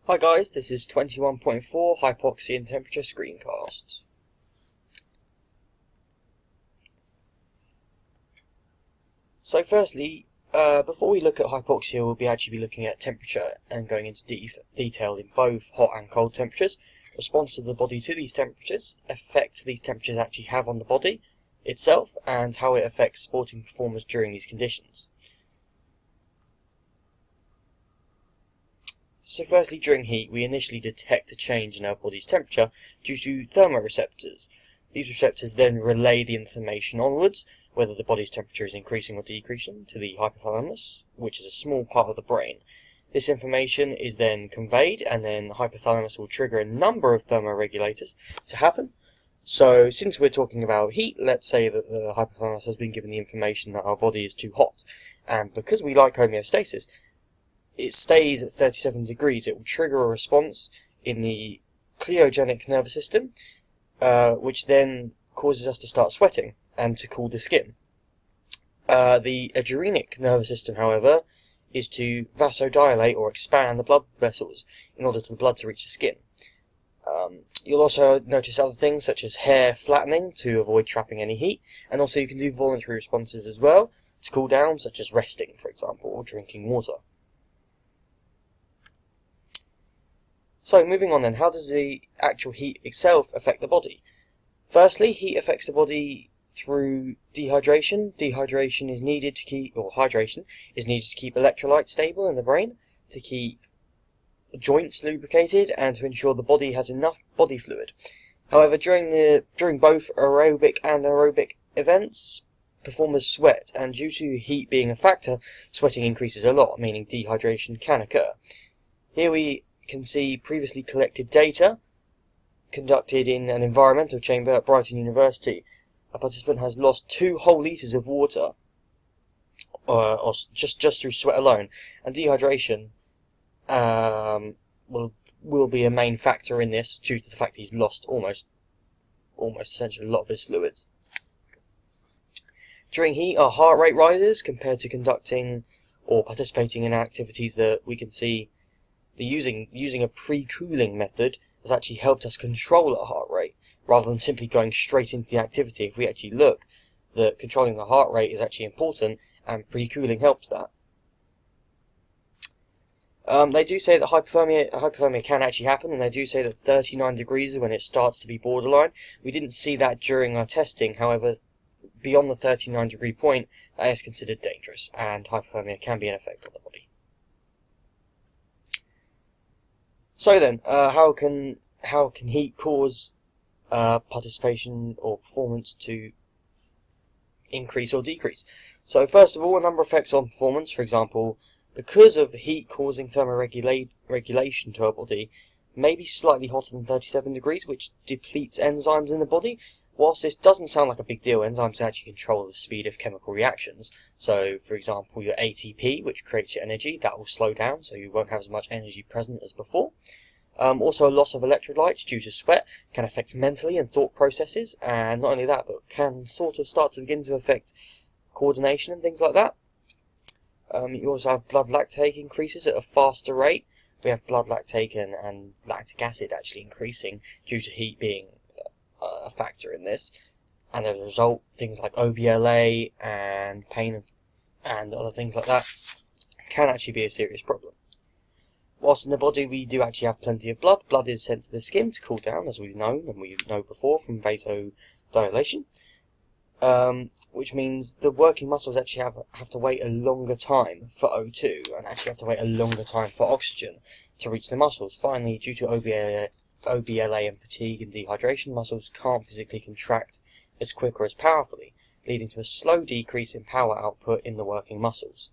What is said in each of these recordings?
Hi guys, this is 21.4 Hypoxia and Temperature Screencast. So firstly, before we look at hypoxia, we'll actually be looking at temperature and going into detail in both hot and cold temperatures, response of the body to these temperatures, effect these temperatures actually have on the body itself, and how it affects sporting performers during these conditions. So firstly, during heat, we initially detect a change in our body's temperature due to thermoreceptors. These receptors then relay the information onwards, whether the body's temperature is increasing or decreasing, to the hypothalamus, which is a small part of the brain. This information is then conveyed, and then the hypothalamus will trigger a number of thermoregulators to happen. So since we're talking about heat, let's say that the hypothalamus has been given the information that our body is too hot. And because we like homeostasis, it stays at 37 degrees, it will trigger a response in the cleogenic nervous system, which then causes us to start sweating and to cool the skin. The adrenic nervous system, however, is to vasodilate or expand the blood vessels in order for the blood to reach the skin. You'll also notice other things such as hair flattening to avoid trapping any heat, and also you can do voluntary responses as well to cool down, such as resting, for example, or drinking water. So moving on then, how does the actual heat itself affect the body? Firstly, heat affects the body through dehydration. Dehydration is needed to keep, or hydration is needed to keep electrolytes stable in the brain, to keep joints lubricated, and to ensure the body has enough body fluid. However, during both aerobic and anaerobic events, performers sweat, and due to heat being a factor, sweating increases a lot, meaning dehydration can occur. Here we can see previously collected data conducted in an environmental chamber at Brighton University. A participant has lost 2 whole litres of water or just through sweat alone, and dehydration will be a main factor in this due to the fact that he's lost almost essentially a lot of his fluids. During heat, our heart rate rises compared to conducting or participating in activities that we can see. Using a pre-cooling method has actually helped us control our heart rate, rather than simply going straight into the activity. If we actually look, that controlling the heart rate is actually important, and pre-cooling helps that. They do say that hypothermia can actually happen, and they do say that 39 degrees is when it starts to be borderline. We didn't see that during our testing, however, beyond the 39 degree point, that is considered dangerous, and hypothermia can be an effect on the body. So then, how can heat cause participation or performance to increase or decrease? So first of all, a number of effects on performance. For example, because of heat causing thermoregulation to our body, maybe slightly hotter than 37 degrees, which depletes enzymes in the body. Whilst this doesn't sound like a big deal, enzymes actually control the speed of chemical reactions. So, for example, your ATP, which creates your energy, that will slow down, so you won't have as much energy present as before. Also, a loss of electrolytes due to sweat can affect mentally and thought processes, and not only that, but can sort of start to begin to affect coordination and things like that. You also have blood lactate increases at a faster rate. We have blood lactate and lactic acid actually increasing due to heat being a factor in this, and as a result, things like OBLA and pain and other things like that can actually be a serious problem. Whilst in the body we do actually have plenty of blood. Blood is sent to the skin to cool down, as we've known and we know before from vasodilation, which means the working muscles actually have to wait a longer time for O2 and actually have to wait a longer time for oxygen to reach the muscles. Finally, due to OBLA and fatigue and dehydration, muscles can't physically contract as quick or as powerfully, leading to a slow decrease in power output in the working muscles.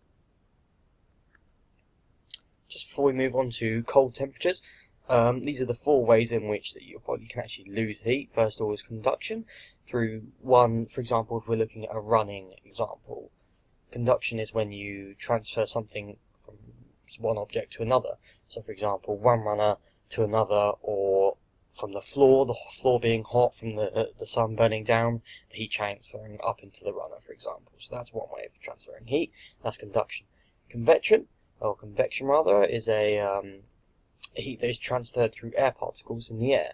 Just before we move on to cold temperatures, these are the 4 ways in which that your body can actually lose heat. First of all is conduction, through one, for example, if we're looking at a running example. Conduction is when you transfer something from one object to another. So for example, one runner to another, or from the floor being hot from the sun burning down, the heat transferring up into the runner, for example. So that's one way of transferring heat. That's conduction. Convection, is a heat that is transferred through air particles in the air,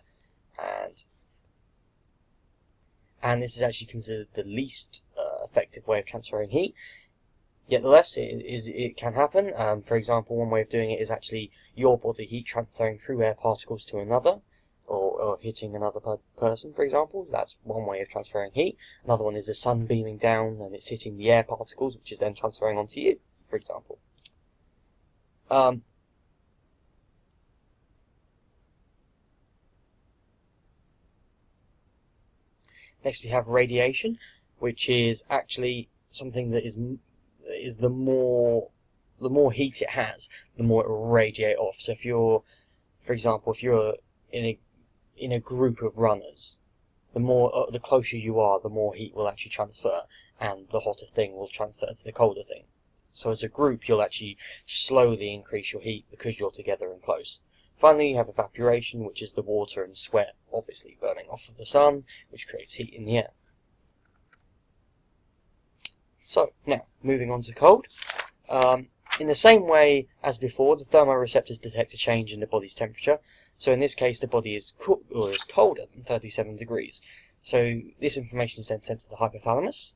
and this is actually considered the least effective way of transferring heat. Yet, nonetheless, it can happen. For example, one way of doing it is actually your body heat transferring through air particles to another, or hitting another person, for example. That's one way of transferring heat. Another one is the sun beaming down and it's hitting the air particles, which is then transferring onto you, for example. Next we have radiation, which is actually something that is the more heat it has, the more it will radiate off. So if you're, for example, if you're in a group of runners, the closer you are, the more heat will actually transfer, and the hotter thing will transfer to the colder thing. So as a group, you'll actually slowly increase your heat because you're together and close. Finally, you have evaporation, which is the water and sweat, obviously burning off of the sun, which creates heat in the air. So, now, moving on to cold. In the same way as before, the thermoreceptors detect a change in the body's temperature. So in this case, the body is colder than 37 degrees. So this information is then sent to the hypothalamus,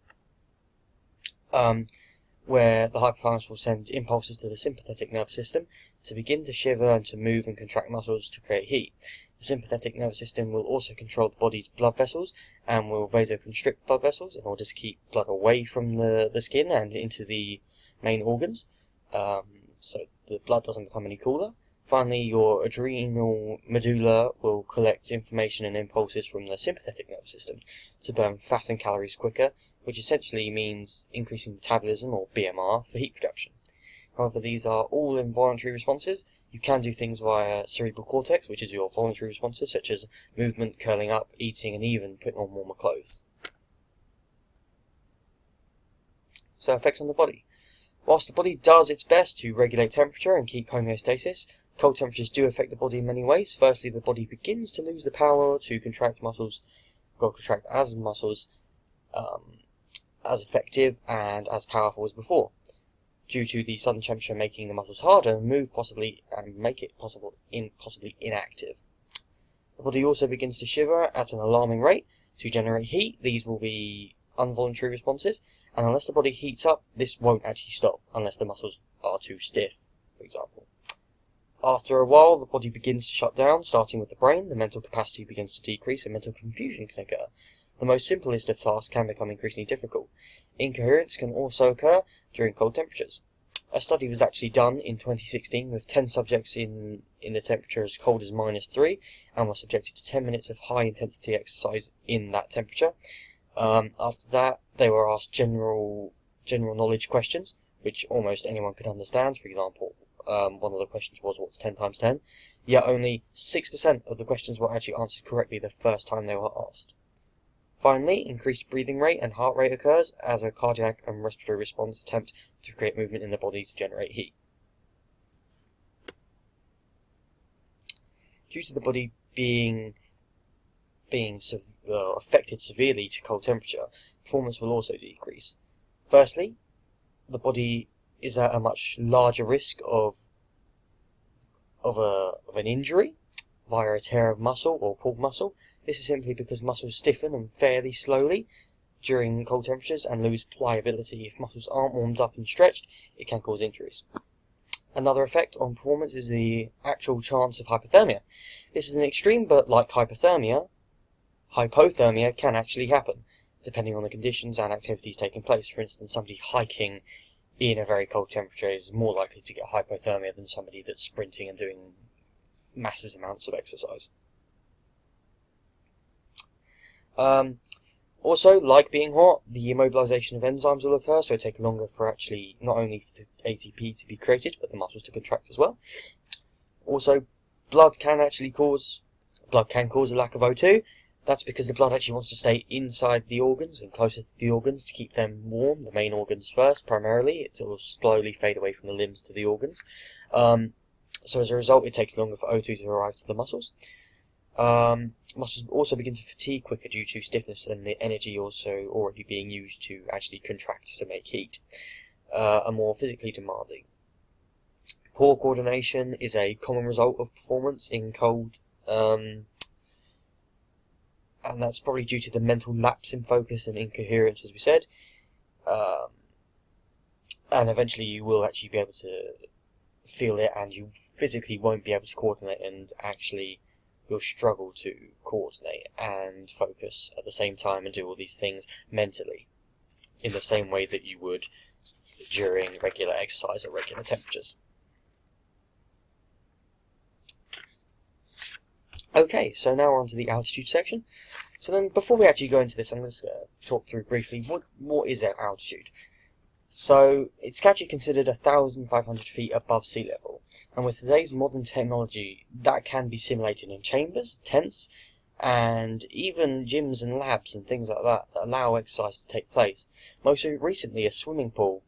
where the hypothalamus will send impulses to the sympathetic nervous system to begin to shiver and to move and contract muscles to create heat. The sympathetic nervous system will also control the body's blood vessels and will vasoconstrict blood vessels in order to keep blood away from the skin and into the main organs, so the blood doesn't become any cooler. Finally, your adrenal medulla will collect information and impulses from the sympathetic nervous system to burn fat and calories quicker, which essentially means increasing metabolism, or BMR, for heat production. However, these are all involuntary responses. You can do things via cerebral cortex, which is your voluntary responses, such as movement, curling up, eating, and even putting on warmer clothes. So, effects on the body. Whilst the body does its best to regulate temperature and keep homeostasis, cold temperatures do affect the body in many ways. Firstly, the body begins to lose the power to contract muscles, as muscles, as effective and as powerful as before, due to the sudden temperature making the muscles harder and make it possibly inactive. The body also begins to shiver at an alarming rate to generate heat. These will be involuntary responses, and unless the body heats up, this won't actually stop, unless the muscles are too stiff, for example. After a while, the body begins to shut down, starting with the brain. The mental capacity begins to decrease and mental confusion can occur. The most simplest of tasks can become increasingly difficult. Incoherence can also occur during cold temperatures. A study was actually done in 2016 with 10 subjects in the temperature as cold as -3 and were subjected to 10 minutes of high intensity exercise in that temperature. After that, they were asked general knowledge questions, which almost anyone could understand. For example, one of the questions was, what's 10 times 10? Yet only 6% of the questions were actually answered correctly the first time they were asked. Finally, increased breathing rate and heart rate occurs as a cardiac and respiratory response attempt to create movement in the body to generate heat. Due to the body being affected severely to cold temperature, performance will also decrease. Firstly, the body is at a much larger risk of an injury via a tear of muscle or pulled muscle. This is simply because muscles stiffen and fairly slowly during cold temperatures and lose pliability. If muscles aren't warmed up and stretched, it can cause injuries. Another effect on performance is the actual chance of hypothermia. This is an extreme, but like hypothermia can actually happen, depending on the conditions and activities taking place. For instance, somebody hiking in a very cold temperature is more likely to get hypothermia than somebody that's sprinting and doing massive amounts of exercise. Also, like being hot, the immobilization of enzymes will occur, so it takes longer for actually not only for the ATP to be created, but the muscles to contract as well. Also, blood can cause a lack of O2. That's because the blood actually wants to stay inside the organs and closer to the organs to keep them warm, the main organs first, primarily. It will slowly fade away from the limbs to the organs. So as a result, it takes longer for O2 to arrive to the muscles. Muscles also begin to fatigue quicker due to stiffness and the energy also already being used to actually contract to make heat, are more physically demanding. Poor coordination is a common result of performance in cold, and that's probably due to the mental lapse in focus and incoherence, as we said. And eventually you will actually be able to feel it, and you physically won't be able to coordinate, and actually you'll struggle to coordinate and focus at the same time and do all these things mentally in the same way that you would during regular exercise at regular temperatures. Okay, so now we're on to the altitude section. So then, before we actually go into this, I'm going to talk through briefly what is altitude. So it's actually considered 1,500 feet above sea level, and with today's modern technology, that can be simulated in chambers, tents, and even gyms and labs and things like that allow exercise to take place. Most recently, a swimming pool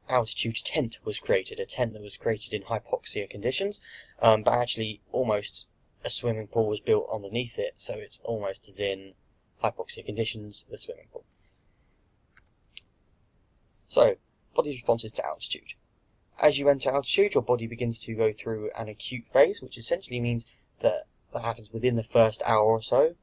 altitude tent was created, a tent that was created in hypoxia conditions, but actually almost a swimming pool was built underneath it, so it's almost as in hypoxia conditions, the swimming pool. So, body's responses to altitude. As you enter altitude, your body begins to go through an acute phase, which essentially means that happens within the first hour or so,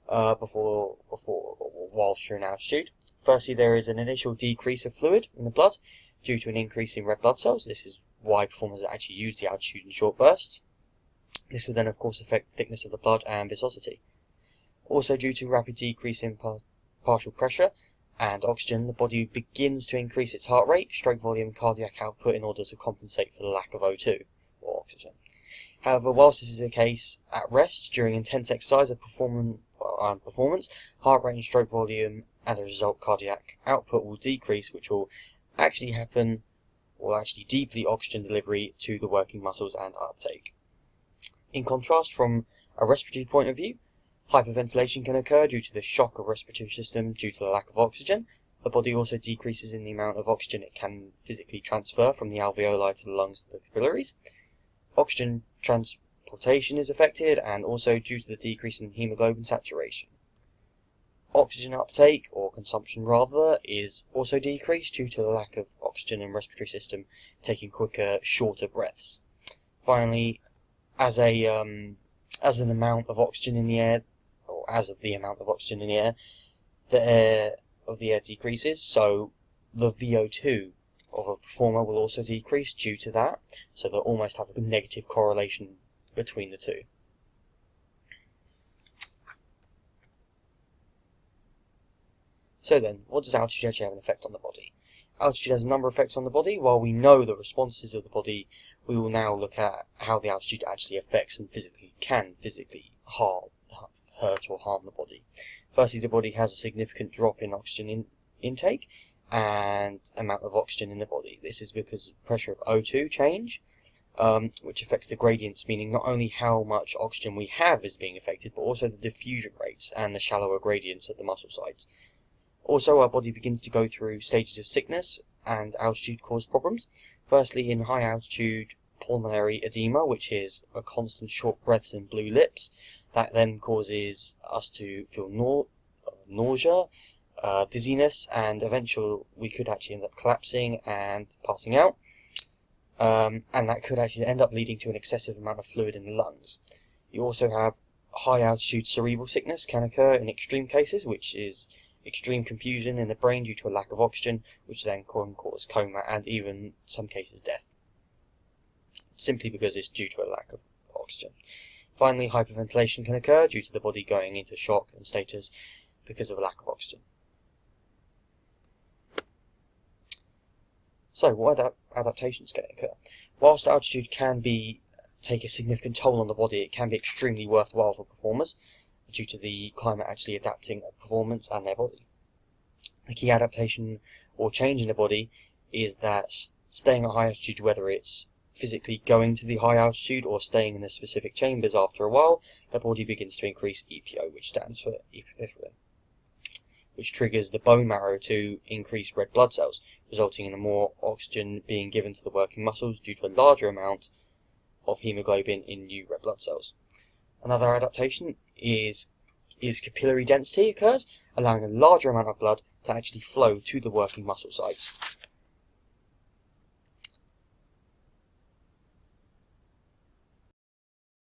whilst you're in altitude. Firstly, there is an initial decrease of fluid in the blood due to an increase in red blood cells. This is why performers actually use the altitude in short bursts. This will then, of course, affect the thickness of the blood and viscosity. Also, due to rapid decrease in partial pressure and oxygen, the body begins to increase its heart rate, stroke volume, cardiac output in order to compensate for the lack of O2, or oxygen. However, whilst this is the case at rest, during intense exercise and performance, heart rate and stroke volume, and as a result cardiac output will decrease, which will actually deplete oxygen delivery to the working muscles and uptake. In contrast, from a respiratory point of view, hyperventilation can occur due to the shock of the respiratory system due to the lack of oxygen. The body also decreases in the amount of oxygen it can physically transfer from the alveoli to the lungs to the capillaries. Oxygen transportation is affected, and also due to the decrease in hemoglobin saturation. Oxygen uptake, or consumption rather, is also decreased due to the lack of oxygen in the respiratory system, taking quicker, shorter breaths. Finally, as an amount of oxygen in the air, or as of the amount of oxygen in the air decreases, so the VO2 of a performer will also decrease due to that, so they'll almost have a negative correlation between the two. So then, what does altitude actually have an effect on the body? Altitude has a number of effects on the body. While we know the responses of the body, we will now look at how the altitude actually affects and can physically hurt or harm the body. Firstly, the body has a significant drop in oxygen intake and amount of oxygen in the body. This is because of pressure of O2 change, which affects the gradients, meaning not only how much oxygen we have is being affected, but also the diffusion rates and the shallower gradients at the muscle sites. Also, our body begins to go through stages of sickness, and altitude causes problems. Firstly, in high altitude, pulmonary edema, which is a constant short breaths and blue lips. That then causes us to feel nausea, dizziness, and eventually we could actually end up collapsing and passing out. And that could actually end up leading to an excessive amount of fluid in the lungs. You also have high altitude cerebral sickness can occur in extreme cases, which is extreme confusion in the brain due to a lack of oxygen, which then can cause coma and even, in some cases, death, simply because it's due to a lack of oxygen. Finally, hyperventilation can occur due to the body going into shock and status because of a lack of oxygen. So, what adaptations can occur? Whilst altitude can take a significant toll on the body, it can be extremely worthwhile for performers, due to the climate actually adapting their performance and their body. The key adaptation or change in the body is that staying at high altitude, whether it's physically going to the high altitude or staying in the specific chambers, after a while, the body begins to increase EPO, which stands for epithelium, which triggers the bone marrow to increase red blood cells, resulting in more oxygen being given to the working muscles due to a larger amount of hemoglobin in new red blood cells. Another adaptation is capillary density occurs, allowing a larger amount of blood to actually flow to the working muscle sites.